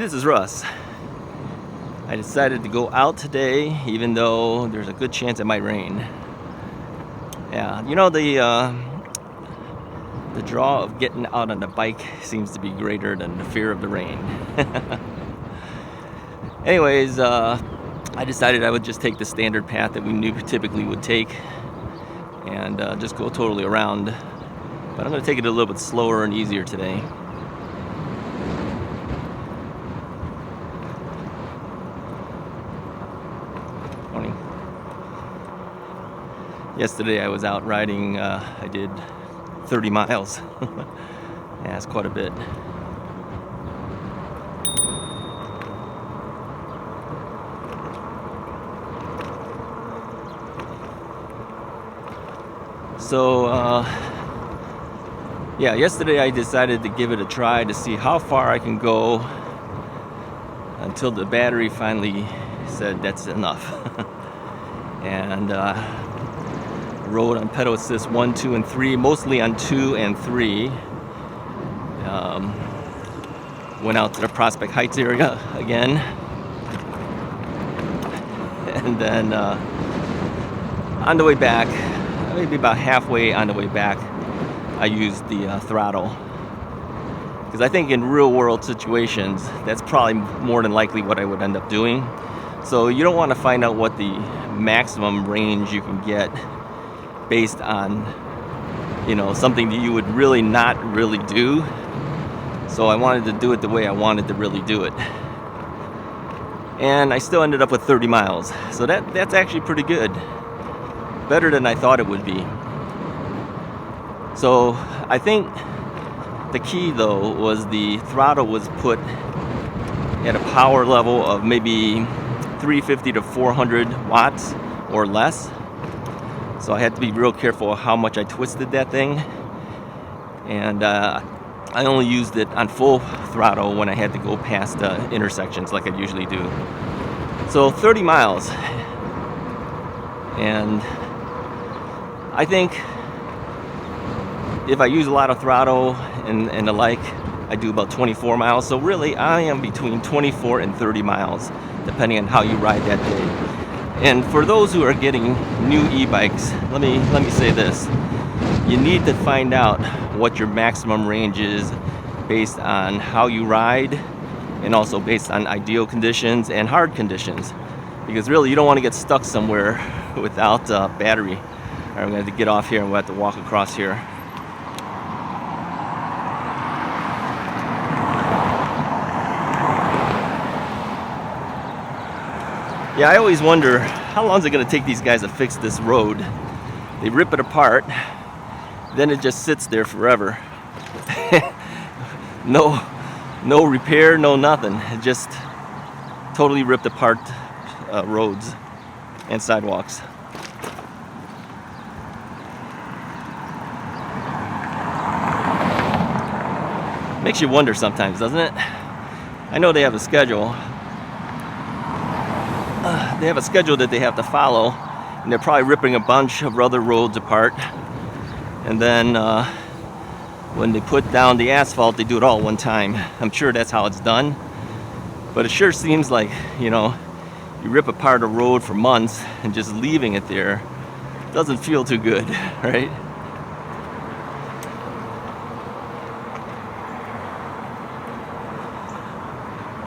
this is Russ. I decided to go out today, even though there's a good chance it might rain. Yeah, you know, the draw of getting out on the bike seems to be greater than the fear of the rain. Anyways, I decided I would just take the standard path that we typically would take and just go totally around. But I'm going to take it a little bit slower and easier today. Morning. Yesterday I was out riding, I did 30 miles. Yeah, that's quite a bit. So, yeah, yesterday I decided to give it a try to see how far I can go until the battery finally said that's enough. And rode on pedal assist 1, 2, and 3, mostly on 2 and 3. Went out to the Prospect Heights area again. And then on the way back, maybe about halfway on the way back, I used the throttle. Because I think in real world situations, that's probably more than likely what I would end up doing. So you don't want to find out what the maximum range you can get based on, you know, something that you would really not really do. So I wanted to do it the way I wanted to really do it. And I still ended up with 30 miles. So that's actually pretty good. Better than I thought it would be. So I think the key though was the throttle was put at a power level of maybe 350 to 400 watts or less. So I had to be real careful how much I twisted that thing. And I only used it on full throttle when I had to go past intersections like I usually do. So 30 miles. And I think if I use a lot of throttle and the like, I do about 24 miles. So really, I am between 24 and 30 miles, depending on how you ride that day. And for those who are getting new e-bikes, let me say this. You need to find out what your maximum range is based on how you ride and also based on ideal conditions and hard conditions. Because really, you don't want to get stuck somewhere without battery. All right, I'm going to have to get off here and we'll have to walk across here. Yeah, I always wonder, how long is it going to take these guys to fix this road? They rip it apart, then it just sits there forever. No repair, no nothing. It just totally ripped apart roads and sidewalks. Makes you wonder sometimes, doesn't it? I know they have a schedule. They have a schedule that they have to follow, and they're probably ripping a bunch of other roads apart. And then when they put down the asphalt, they do it all one time. I'm sure that's how it's done. But it sure seems like, you know, you rip apart a road for months and just leaving it there doesn't feel too good, right?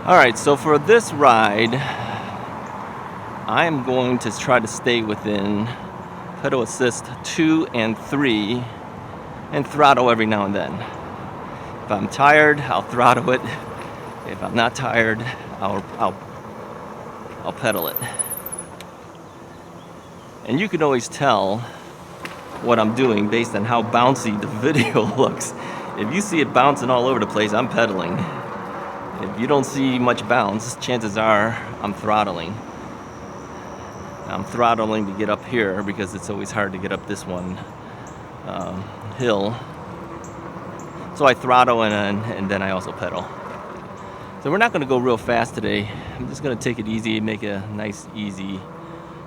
All right, so for this ride, I'm going to try to stay within pedal assist 2 and 3 and throttle every now and then. If I'm tired, I'll throttle it. If I'm not tired, I'll pedal it. And you can always tell what I'm doing based on how bouncy the video looks. If you see it bouncing all over the place, I'm pedaling. If you don't see much bounce, chances are I'm throttling. I'm throttling to get up here because it's always hard to get up this one hill. So I throttle and then I also pedal. So we're not going to go real fast today. I'm just going to take it easy and make a nice, easy,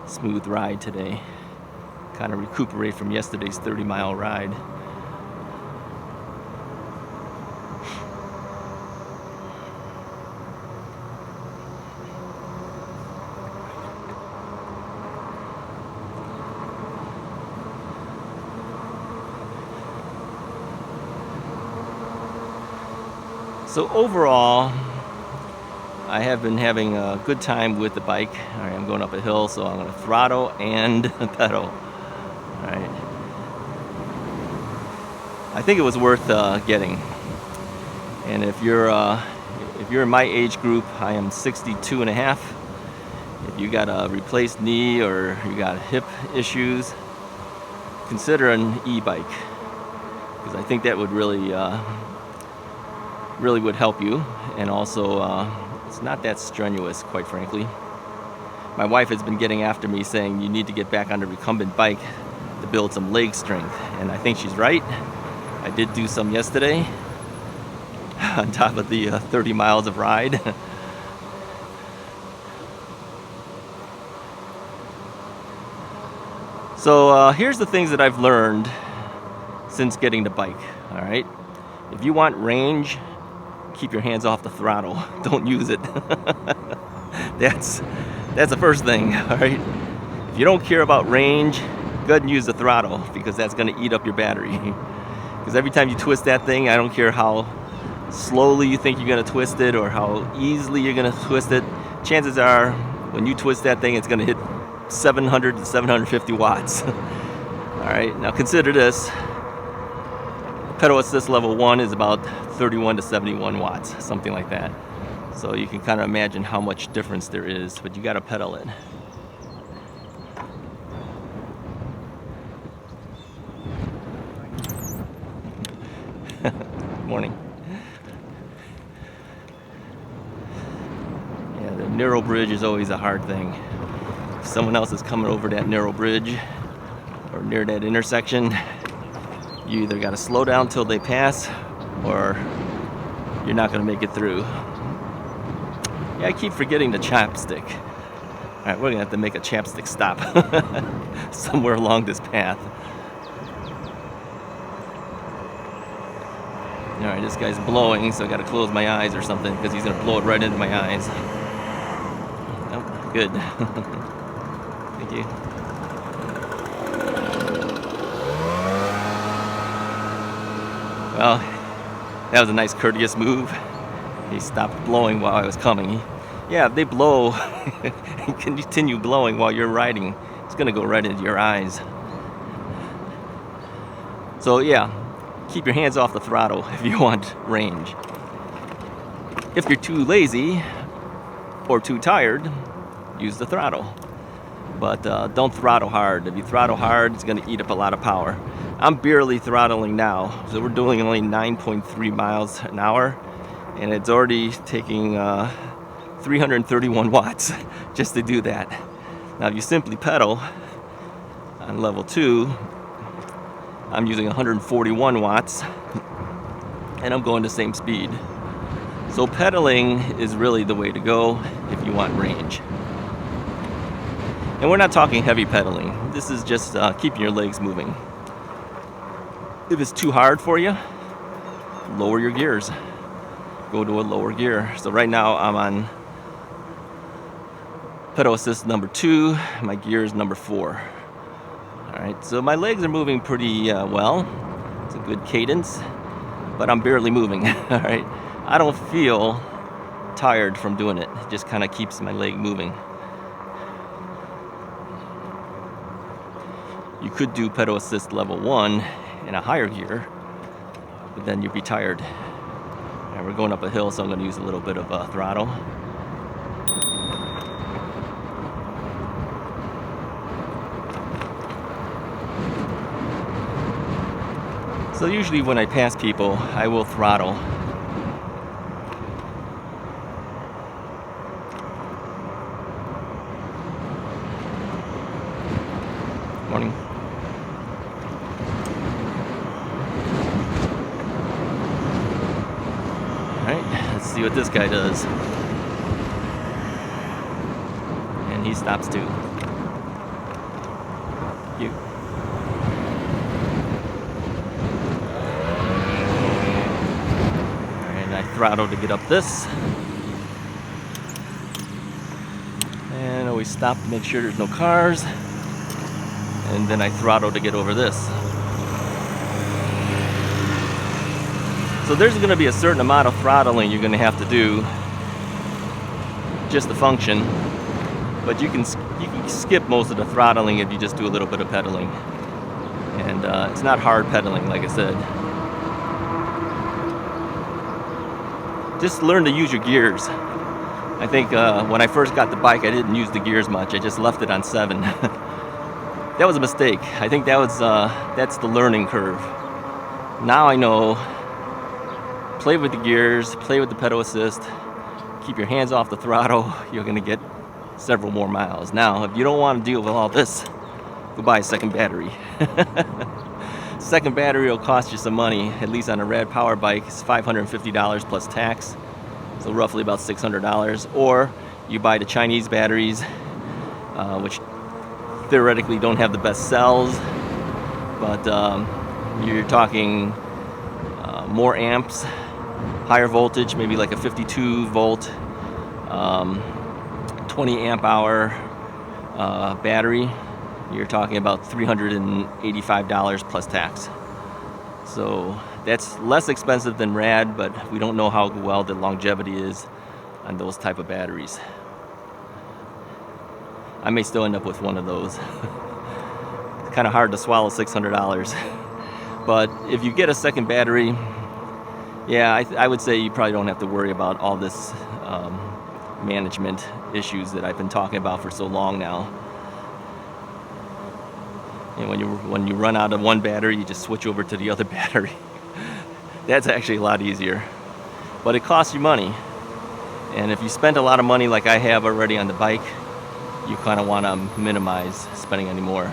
smooth ride today. Kind of recuperate from yesterday's 30-mile ride. So overall, I have been having a good time with the bike. All right, I'm going up a hill, so I'm going to throttle and pedal. All right. I think it was worth getting. And if you're in my age group, I am 62 and a half. If you got a replaced knee or you got hip issues, consider an e-bike, because I think that would really would help you, and also it's not that strenuous, quite frankly. My wife has been getting after me saying you need to get back on the recumbent bike to build some leg strength, and I think she's right. I did do some yesterday on top of the 30 miles of ride. So here's the things that I've learned since getting the bike. All right, if you want range, keep your hands off the throttle. Don't use it. That's the first thing. All right, if you don't care about range, go ahead and use the throttle, because that's going to eat up your battery. Because every time you twist that thing, I don't care how slowly you think you're going to twist it or how easily you're going to twist it, chances are when you twist that thing, it's going to hit 700 to 750 watts. All right, now consider this. Pedal assist level 1 is about 31 to 71 watts, something like that. So you can kind of imagine how much difference there is, but you got to pedal it. Morning. Yeah, the narrow bridge is always a hard thing. If someone else is coming over that narrow bridge or near that intersection, you either got to slow down till they pass, or you're not going to make it through. Yeah, I keep forgetting the chapstick. All right, we're going to have to make a chapstick stop somewhere along this path. All right, this guy's blowing, so I got to close my eyes or something, because he's going to blow it right into my eyes. Oh, good. Thank you. Well, that was a nice courteous move. He stopped blowing while I was coming. Yeah, if they blow and continue blowing while you're riding, it's going to go right into your eyes. So yeah, keep your hands off the throttle if you want range. If you're too lazy or too tired, use the throttle. But don't throttle hard. If you throttle hard, it's going to eat up a lot of power. I'm barely throttling now, so we're doing only 9.3 miles an hour, and it's already taking 331 watts just to do that. Now, if you simply pedal on level 2, I'm using 141 watts, and I'm going the same speed. So pedaling is really the way to go if you want range. And we're not talking heavy pedaling. This is just keeping your legs moving. If it's too hard for you, lower your gears. Go to a lower gear. So right now I'm on pedal assist number 2. My gear is number 4. All right, so my legs are moving pretty well. It's a good cadence, but I'm barely moving. All right, I don't feel tired from doing it. It just kind of keeps my leg moving. You could do pedal assist level 1 in a higher gear, but then you'd be tired. And we're going up a hill, so I'm going to use a little bit of throttle. So usually when I pass people, I will throttle. Morning. Let's see what this guy does. And he stops too. Cute. And I throttle to get up this. And always stop to make sure there's no cars. And then I throttle to get over this. So there's going to be a certain amount of throttling you're going to have to do just to function, but you can skip most of the throttling if you just do a little bit of pedaling. And it's not hard pedaling, like I said. Just learn to use your gears. I think when I first got the bike, I didn't use the gears much. I just left it on 7. That was a mistake. I think that's the learning curve. Now I know, play with the gears, play with the pedal assist, keep your hands off the throttle, you're gonna get several more miles. Now, if you don't want to deal with all this, go buy a second battery. Second battery will cost you some money, at least on a Rad Power bike. It's $550 plus tax, so roughly about $600. Or you buy the Chinese batteries, which theoretically don't have the best cells, but you're talking more amps, higher voltage, maybe like a 52 volt, 20 amp hour battery. You're talking about $385 plus tax. So that's less expensive than Rad, but we don't know how well the longevity is on those type of batteries. I may still end up with one of those. It's kind of hard to swallow $600. But if you get a second battery, yeah, I would say you probably don't have to worry about all this management issues that I've been talking about for so long now. And when you run out of one battery, you just switch over to the other battery. That's actually a lot easier. But it costs you money. And if you spent a lot of money like I have already on the bike, you kind of want to minimize spending any more.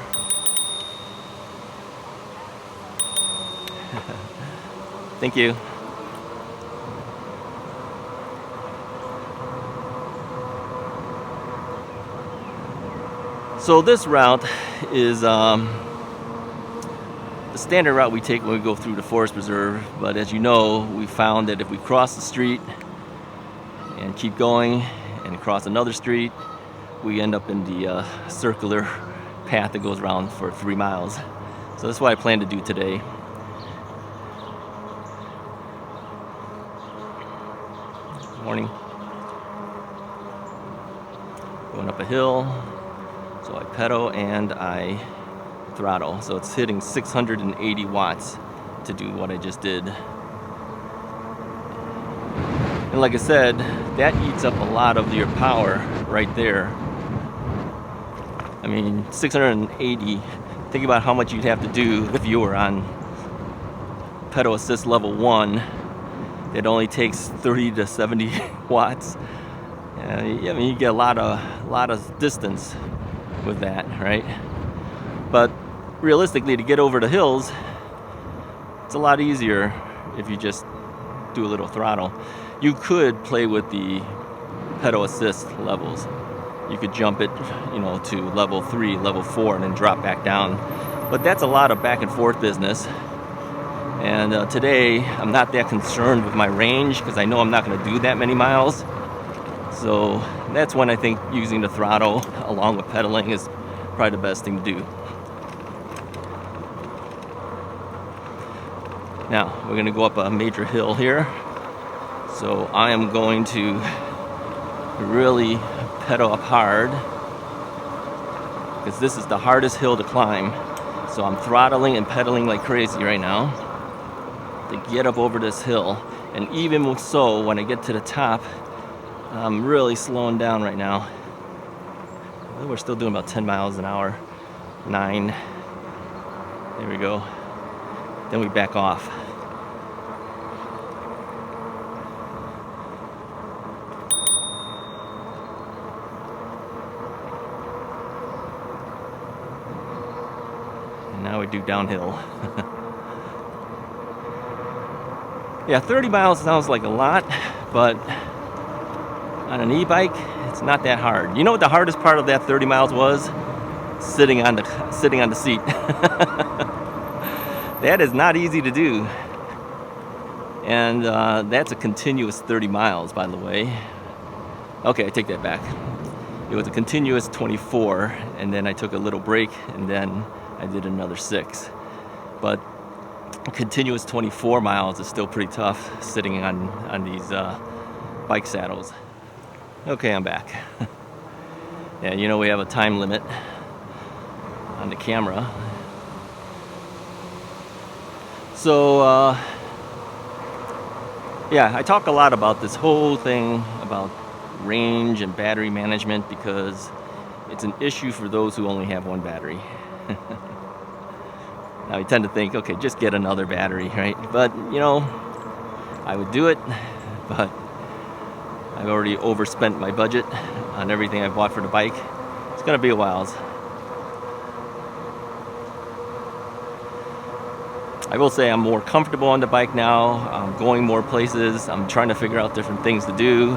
Thank you. So this route is the standard route we take when we go through the forest preserve, but as you know, we found that if we cross the street and keep going and cross another street, we end up in the circular path that goes around for 3 miles. So that's what I plan to do today. Morning. Going up a hill, so I pedal and I throttle. So it's hitting 680 watts to do what I just did. And like I said, that eats up a lot of your power right there. I mean, 680, think about how much you'd have to do if you were on pedal assist level 1. It only takes 30 to 70 watts. I mean, you get a lot of distance with that, right? But realistically, to get over the hills, it's a lot easier if you just do a little throttle. You could play with the pedal assist levels. You could jump it, to level 3, level 4, and then drop back down. But that's a lot of back and forth business. And today, I'm not that concerned with my range because I know I'm not going to do that many miles. So that's when I think using the throttle along with pedaling is probably the best thing to do. Now, we're going to go up a major hill here. So I am going to really pedal up hard because this is the hardest hill to climb. So I'm throttling and pedaling like crazy right now to get up over this hill. And even so, when I get to the top, I'm really slowing down right now. We're still doing about 10 miles an hour. 9. There we go. Then we back off. And now we do downhill. Yeah, 30 miles sounds like a lot, but on an e-bike, it's not that hard. You know what the hardest part of that 30 miles was? Sitting on the seat. That is not easy to do. And that's a continuous 30 miles, by the way. Okay, I take that back. It was a continuous 24, and then I took a little break, and then I did another 6. But continuous 24 miles is still pretty tough sitting on these bike saddles. Okay, I'm back. Yeah, you know we have a time limit on the camera. So, yeah, I talk a lot about this whole thing about range and battery management because it's an issue for those who only have one battery. Now, you tend to think, okay, just get another battery, right? But, you know, I would do it, but I've already overspent my budget on everything I bought for the bike. It's going to be a while. I will say I'm more comfortable on the bike now. I'm going more places. I'm trying to figure out different things to do.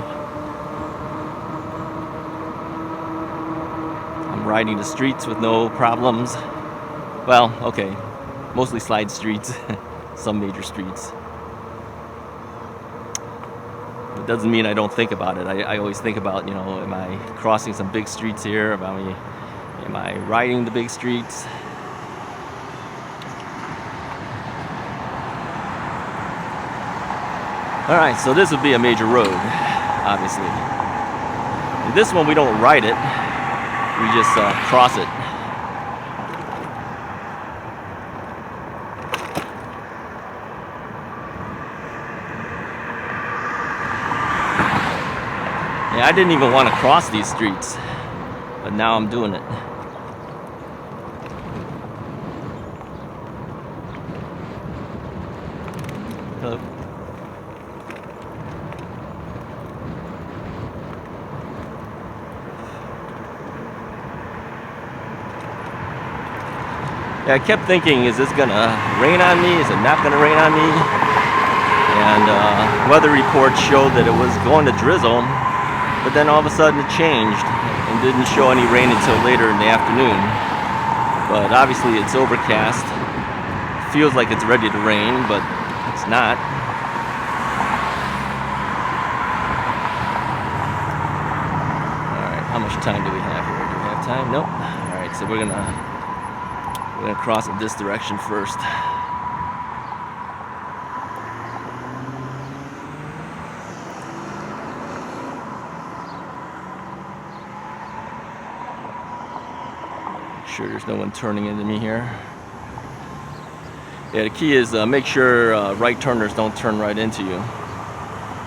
I'm riding the streets with no problems. Well, okay, mostly slide streets, some major streets. It doesn't mean I don't think about it. I always think about, you know, am I crossing some big streets here? Am I riding the big streets? Alright, so this would be a major road, obviously. This one we don't ride it, we just cross it. Yeah, I didn't even want to cross these streets, but now I'm doing it. Hello. Yeah, I kept thinking, is this gonna rain on me? Is it not gonna rain on me? And weather reports showed that it was going to drizzle, but then all of a sudden it changed and didn't show any rain until later in the afternoon. But obviously it's overcast. Feels like it's ready to rain, but it's not. Alright, how much time do we have here? Do we have time? Nope. Alright, so we're gonna cross in this direction first. Make sure there's no one turning into me here. Yeah, the key is make sure right turners don't turn right into you.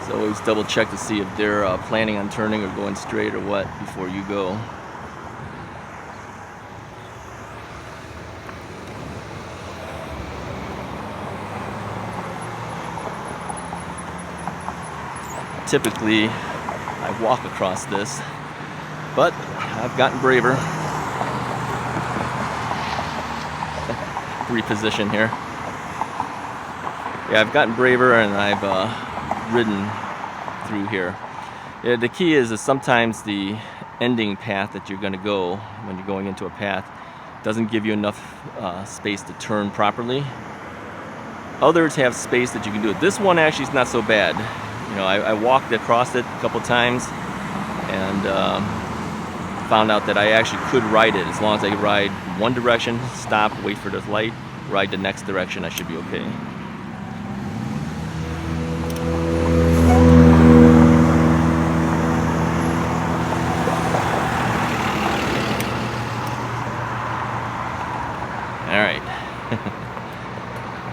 So always double check to see if they're planning on turning or going straight or what before you go. Typically, I walk across this, but I've gotten braver. Reposition here. Yeah, I've gotten braver and I've ridden through here. Yeah, the key is sometimes the ending path that you're going to go when you're going into a path doesn't give you enough space to turn properly. Others have space that you can do it. This one actually is not so bad. You know, I walked across it a couple times and found out that I actually could ride it as long as I ride one direction, stop, wait for the light, ride the next direction, I should be okay. Alright.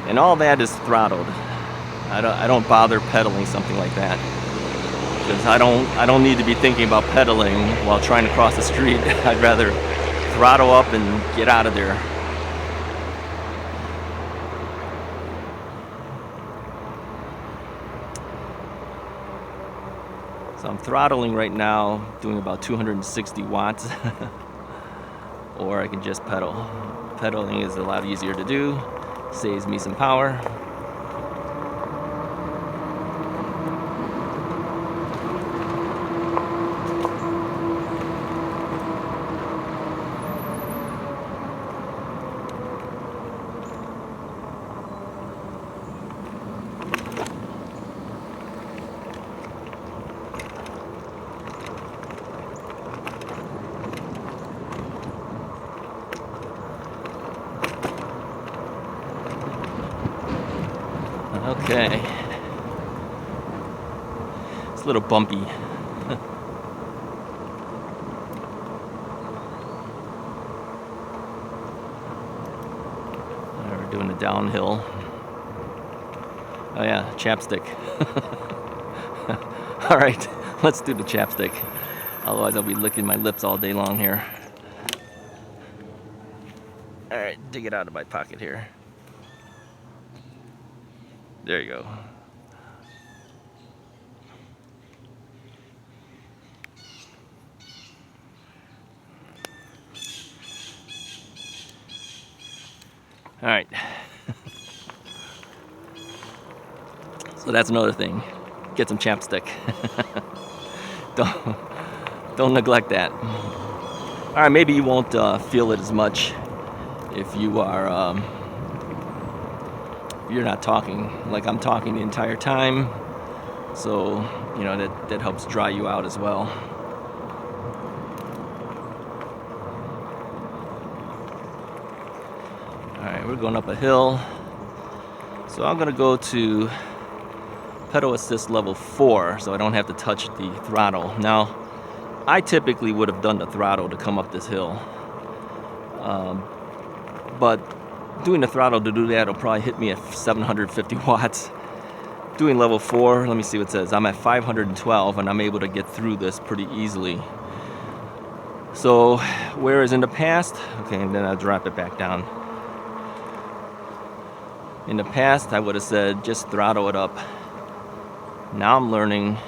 And all that is throttled. I don't bother pedaling something like that because I don't need to be thinking about pedaling while trying to cross the street. I'd rather throttle up and get out of there. So I'm throttling right now, doing about 260 watts, or I can just pedal. Pedaling is a lot easier to do, saves me some power. Okay. It's a little bumpy. We're doing the downhill. Oh yeah, chapstick. All right, let's do the chapstick. Otherwise I'll be licking my lips all day long here. All right, dig it out of my pocket here. There you go. All right. So that's another thing. Get some chapstick. Don't neglect that. All right, maybe you won't feel it as much if you are you're not talking. Like I'm talking the entire time, so you know that helps dry you out as well. All right, we're going up a hill, so I'm gonna go to pedal assist level 4, so I don't have to touch the throttle. Now, I typically would have done the throttle to come up this hill, but doing the throttle to do that will probably hit me at 750 watts. Doing level 4, let me see what it says. I'm at 512 and I'm able to get through this pretty easily. So, whereas in the past, okay, and then I'll drop it back down. In the past, I would have said just throttle it up. Now I'm learning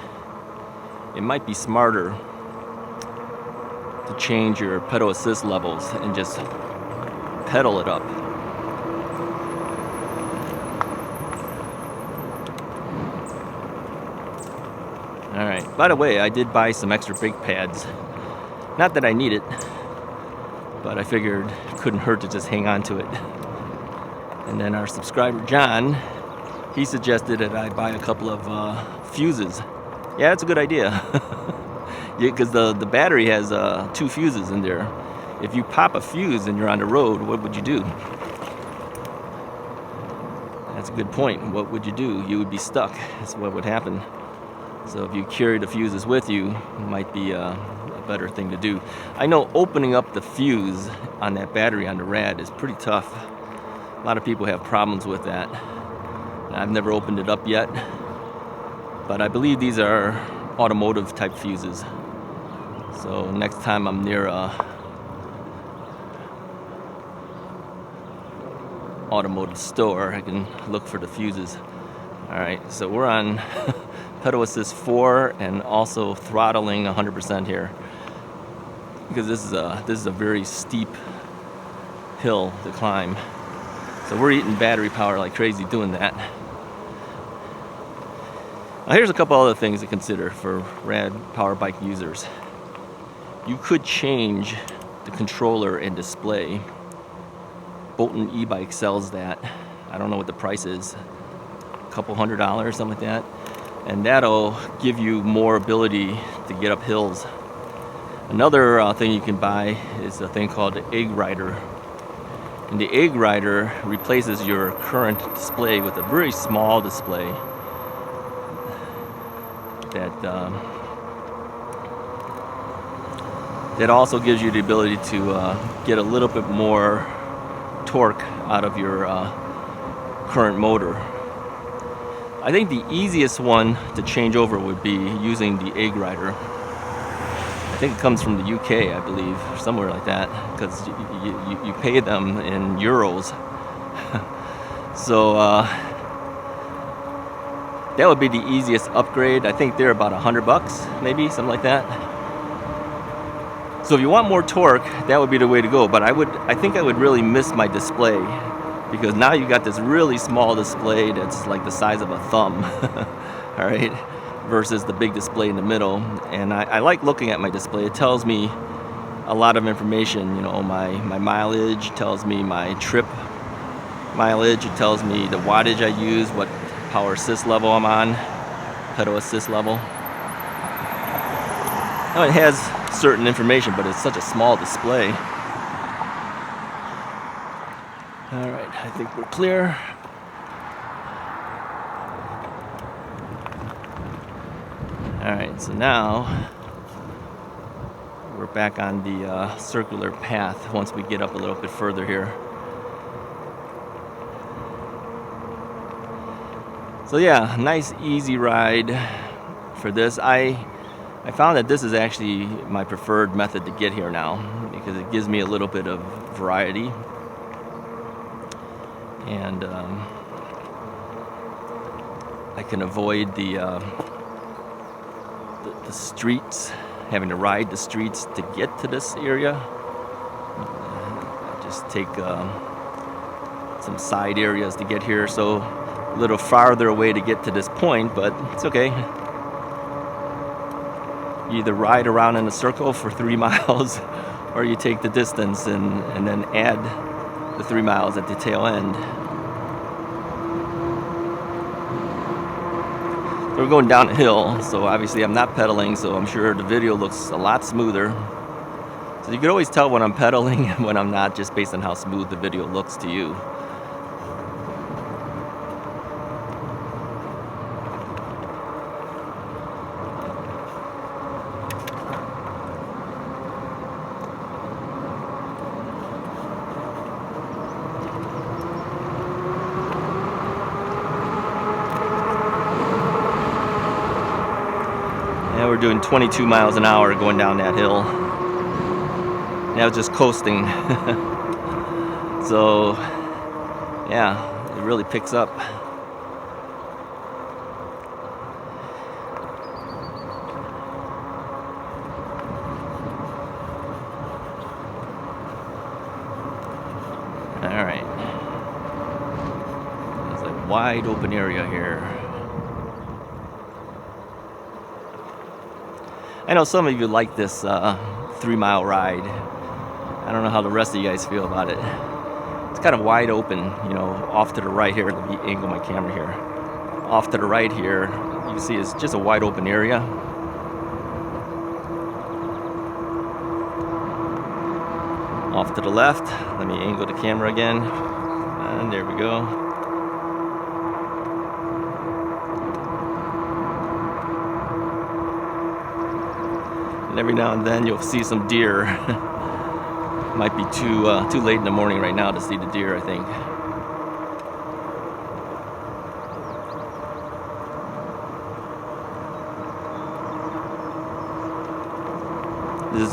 it might be smarter to change your pedal assist levels and just pedal it up. Alright, by the way, I did buy some extra brake pads. Not that I need it, but I figured it couldn't hurt to just hang on to it. And then our subscriber John, he suggested that I buy a couple of fuses. Yeah, that's a good idea. Because the battery has 2 fuses in there. If you pop a fuse and you're on the road, what would you do? That's a good point. What would you do? You would be stuck. That's what would happen. So if you carry the fuses with you, it might be a better thing to do. I know opening up the fuse on that battery on the Rad is pretty tough. A lot of people have problems with that. I've never opened it up yet, but I believe these are automotive type fuses. So next time I'm near a automotive store, I can look for the fuses. All right, so we're on pedal assist 4 and also throttling 100% here because this is a very steep hill to climb. So we're eating battery power like crazy doing that. Now here's a couple other things to consider for Rad power bike users. You could change the controller and display. Bolton EBike sells that. I don't know what the price is. A couple $100, something like that. And that'll give you more ability to get up hills. Another thing you can buy is a thing called the Egg Rider. And the Egg Rider replaces your current display with a very small display that also gives you the ability to get a little bit more torque out of your current motor. I think the easiest one to change over would be using the Egg Rider. I think it comes from the UK, I believe, or somewhere like that, because you pay them in euros. So that would be the easiest upgrade. I think they're about $100, maybe something like that. So if you want more torque, that would be the way to go. But I think I would really miss my display, because now you got this really small display that's like the size of a thumb. All right, versus the big display in the middle. And I like looking at my display. It tells me a lot of information. You know, my mileage, tells me my trip mileage, it tells me the wattage I use, what power assist level I'm on, pedal assist level. Now it has certain information, but it's such a small display. All right, I think we're clear. Alright, so now we're back on the circular path once we get up a little bit further here. So yeah, nice easy ride for this. I found that this is actually my preferred method to get here now because it gives me a little bit of variety. And I can avoid the streets, having to ride the streets to get to this area. I just take some side areas to get here, so a little farther away to get to this point, but it's okay. You either ride around in a circle for 3 miles or you take the distance and then add the 3 miles at the tail end. We're going down a hill, so obviously I'm not pedaling, so I'm sure the video looks a lot smoother. So you can always tell when I'm pedaling and when I'm not, just based on how smooth the video looks to you. And we're doing 22 miles an hour going down that hill. Now just coasting. So, yeah, it really picks up. All right. There's a wide open area here. I know some of you like this 3 mile ride. I don't know how the rest of you guys feel about it. It's kind of wide open, you know, off to the right here. Let me angle my camera here. Off to the right here, you can see it's just a wide open area. Off to the left, let me angle the camera again. And there we go. And every now and then you'll see some deer. Might be too late in the morning right now to see the deer, I think.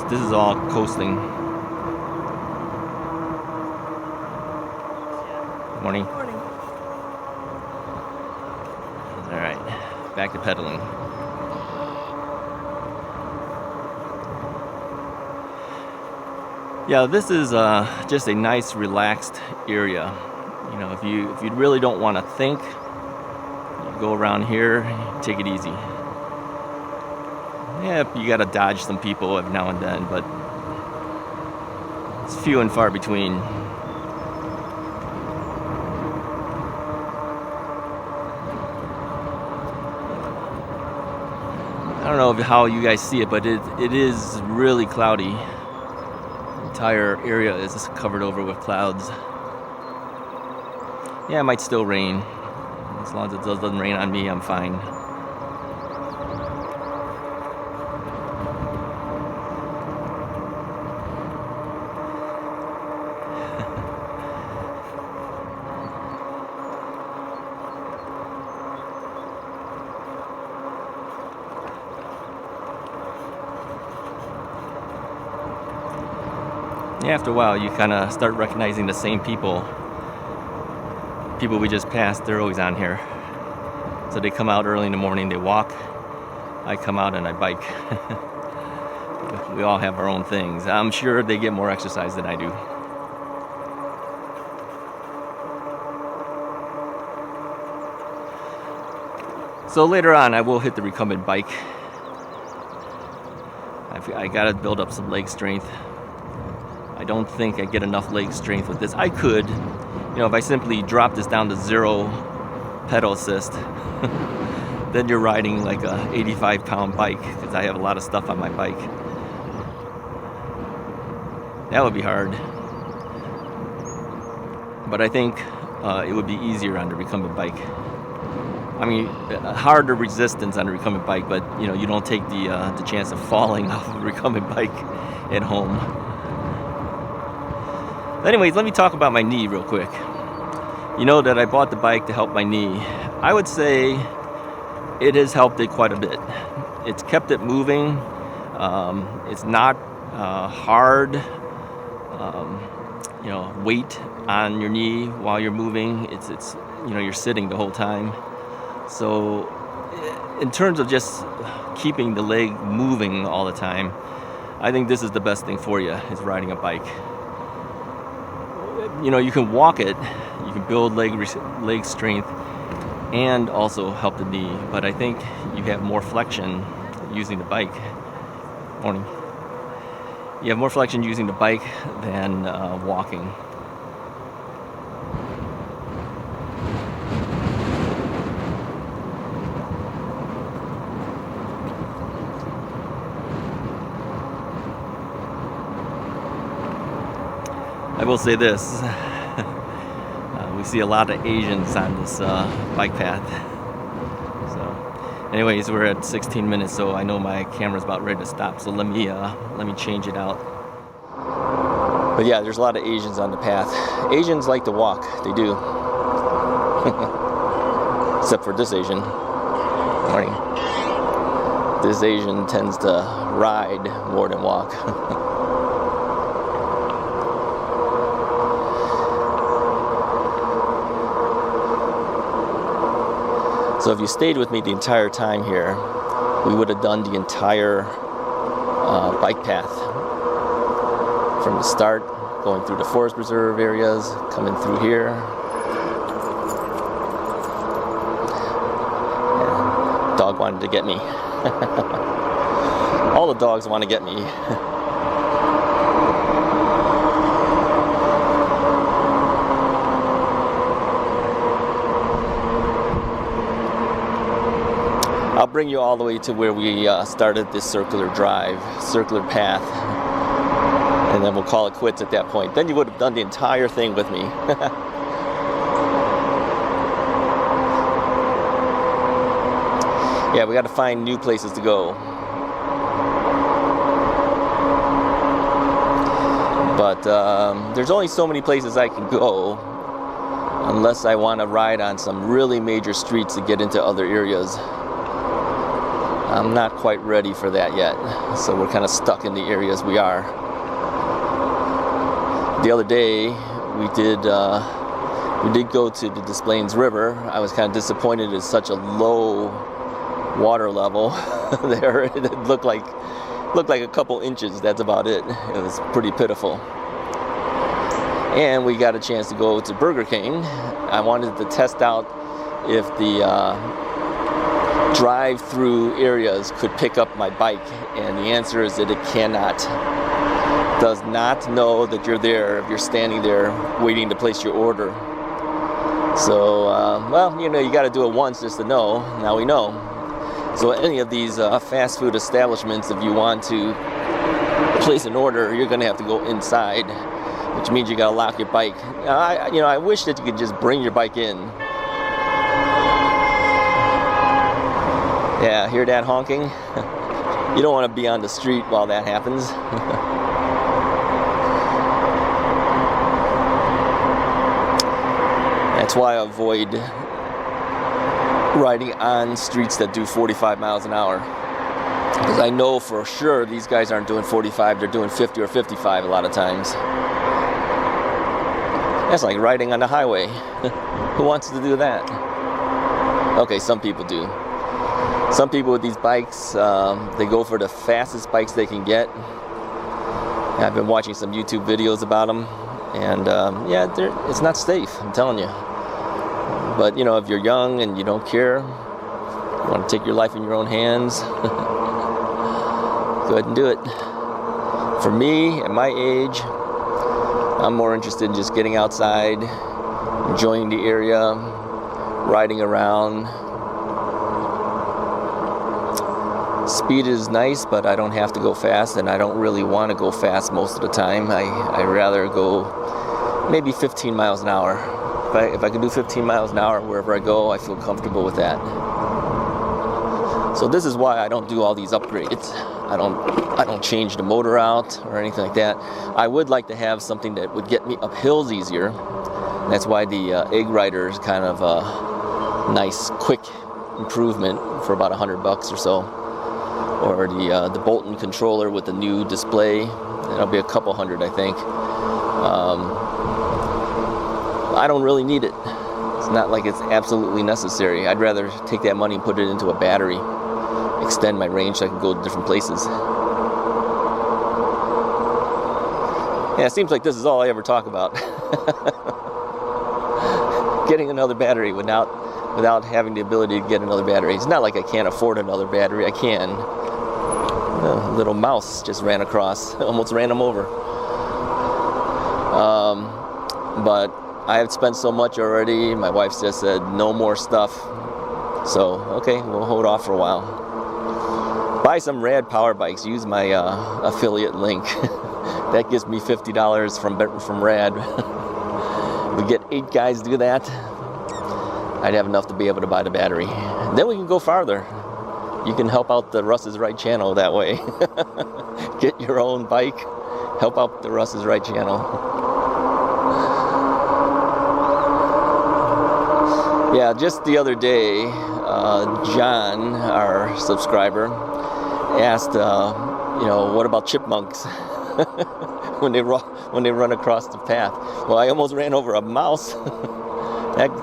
This is all coasting. Morning. Morning. All right, back to pedaling. Yeah, this is just a nice, relaxed area. You know, if you really don't want to think, you go around here, take it easy. Yeah, you got to dodge some people every now and then, but it's few and far between. I don't know how you guys see it, but it is really cloudy. Entire area is just covered over with clouds. Yeah, it might still rain. As long as it doesn't rain on me, I'm fine. Yeah, after a while, you kind of start recognizing the same people. People we just passed, they're always on here. So they come out early in the morning, they walk. I come out and I bike. We all have our own things. I'm sure they get more exercise than I do. So later on, I will hit the recumbent bike. I gotta build up some leg strength. I don't think I get enough leg strength with this. I could, you know, if I simply drop this down to 0 pedal assist, then you're riding like a 85-pound bike, because I have a lot of stuff on my bike. That would be hard. But I think it would be easier on the recumbent bike. I mean, harder resistance on a recumbent bike, but you know, you don't take the chance of falling off of a recumbent bike at home. Anyways, let me talk about my knee real quick. You know that I bought the bike to help my knee. I would say it has helped it quite a bit. It's kept it moving. It's not hard, you know, weight on your knee while you're moving. It's you know, you're sitting the whole time. So in terms of just keeping the leg moving all the time, I think this is the best thing for you, is riding a bike. You know, you can walk it, you can build leg strength and also help the knee, but I think you have more flexion using the bike. Morning. You have more flexion using the bike than walking. I will say this, we see a lot of Asians on this bike path. So anyways, we're at 16 minutes, so I know my camera's about ready to stop, so let me change it out. But yeah, there's a lot of Asians on the path. Asians like to walk, they do. Except for this Asian. Morning. This Asian tends to ride more than walk. So if you stayed with me the entire time here, we would have done the entire bike path. From the start, going through the forest preserve areas, coming through here. Yeah, dog wanted to get me. All the dogs want to get me. I'll bring you all the way to where we started this circular path, and then we'll call it quits at that point. Then you would have done the entire thing with me. Yeah, we got to find new places to go. But there's only so many places I can go unless I want to ride on some really major streets to get into other areas. I'm not quite ready for that yet, so we're kind of stuck in the areas we are. The other day, we did go to the Des Plaines River. I was kind of disappointed it's such a low water level there. It looked like a couple inches. That's about it. It was pretty pitiful. And we got a chance to go to Burger King. I wanted to test out if the drive-through areas could pick up my bike, and the answer is that it cannot. Does not know that you're there if you're standing there waiting to place your order. So, well, you know, you got to do it once just to know. Now we know. So any of these fast food establishments, if you want to place an order, you're going to have to go inside, which means you got to lock your bike. I wish that you could just bring your bike in. Yeah, hear that honking? You don't want to be on the street while that happens. That's why I avoid riding on streets that do 45 miles an hour. Because I know for sure these guys aren't doing 45, they're doing 50 or 55 a lot of times. That's like riding on the highway. Who wants to do that? Okay, some people do. Some people with these bikes, they go for the fastest bikes they can get. I've been watching some YouTube videos about them, and yeah, it's not safe, I'm telling you. But you know, if you're young and you don't care, you want to take your life in your own hands, go ahead and do it. For me, at my age, I'm more interested in just getting outside, enjoying the area, riding around. Speed is nice, but I don't have to go fast, and I don't really want to go fast most of the time. I rather go maybe 15 miles an hour. If I can do 15 miles an hour wherever I go, I feel comfortable with that. So this is why I don't do all these upgrades. I don't change the motor out or anything like that. I would like to have something that would get me up hills easier. That's why the Egg Rider is kind of a nice, quick improvement for about $100 or so. Or the Bolton controller with the new display. That'll be a couple hundred, I think. I don't really need it. It's not like it's absolutely necessary. I'd rather take that money and put it into a battery, extend my range so I can go to different places. Yeah, it seems like this is all I ever talk about. Getting another battery without having the ability to get another battery. It's not like I can't afford another battery. I can. A little mouse just ran across, almost ran him over. But I have spent so much already. My wife just said no more stuff. So, okay, we'll hold off for a while. Buy some rad power bikes. Use my affiliate link. That gives me $50 from Rad. We get 8 guys do that. I'd have enough to be able to buy the battery. Then we can go farther. You can help out the Russ is Right channel that way. Get your own bike. Help out the Russ is Right channel. Yeah, just the other day, John, our subscriber, asked, what about chipmunks when they run across the path? Well, I almost ran over a mouse.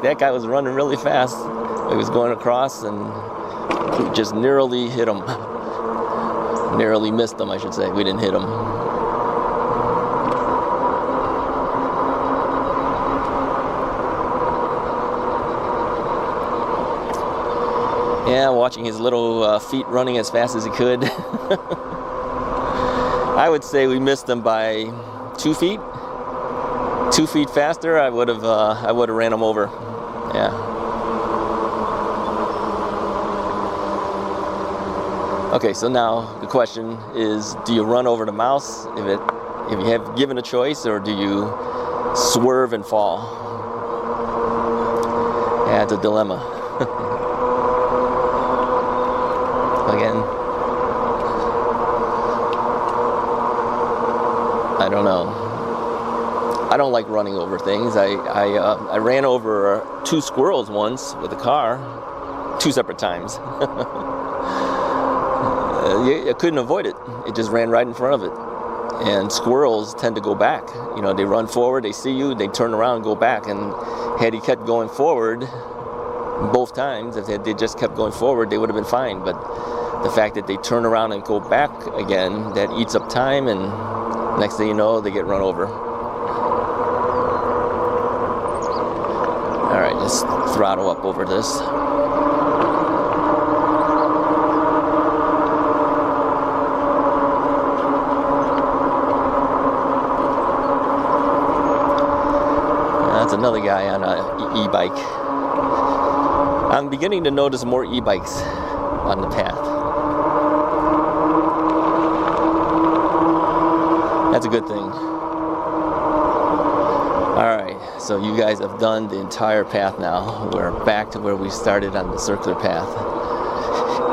That guy was running really fast. He was going across and just narrowly hit him. Narrowly missed him, I should say. We didn't hit him. Yeah, watching his little feet running as fast as he could. I would say we missed him by 2 feet. 2 feet faster, I would have ran him over. Yeah. Okay, so now the question is, do you run over the mouse if you have given a choice, or do you swerve and fall? Yeah, it's a dilemma. Again, I don't know. I don't like running over things. I ran over 2 squirrels once with a car, 2 separate times. I couldn't avoid it. It just ran right in front of it. And squirrels tend to go back. They run forward, they see you, they turn around and go back. And had he kept going forward both times, if they just kept going forward, they would have been fine. But the fact that they turn around and go back again, that eats up time, and next thing you know, they get run over. All right, just throttle up over this. That's another guy on an e-bike. I'm beginning to notice more e-bikes on the path. That's a good thing. Alright, so you guys have done the entire path now. We're back to where we started on the circular path.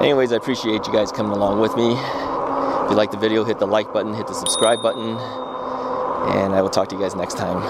Anyways, I appreciate you guys coming along with me. If you like the video, hit the like button, hit the subscribe button, and I will talk to you guys next time.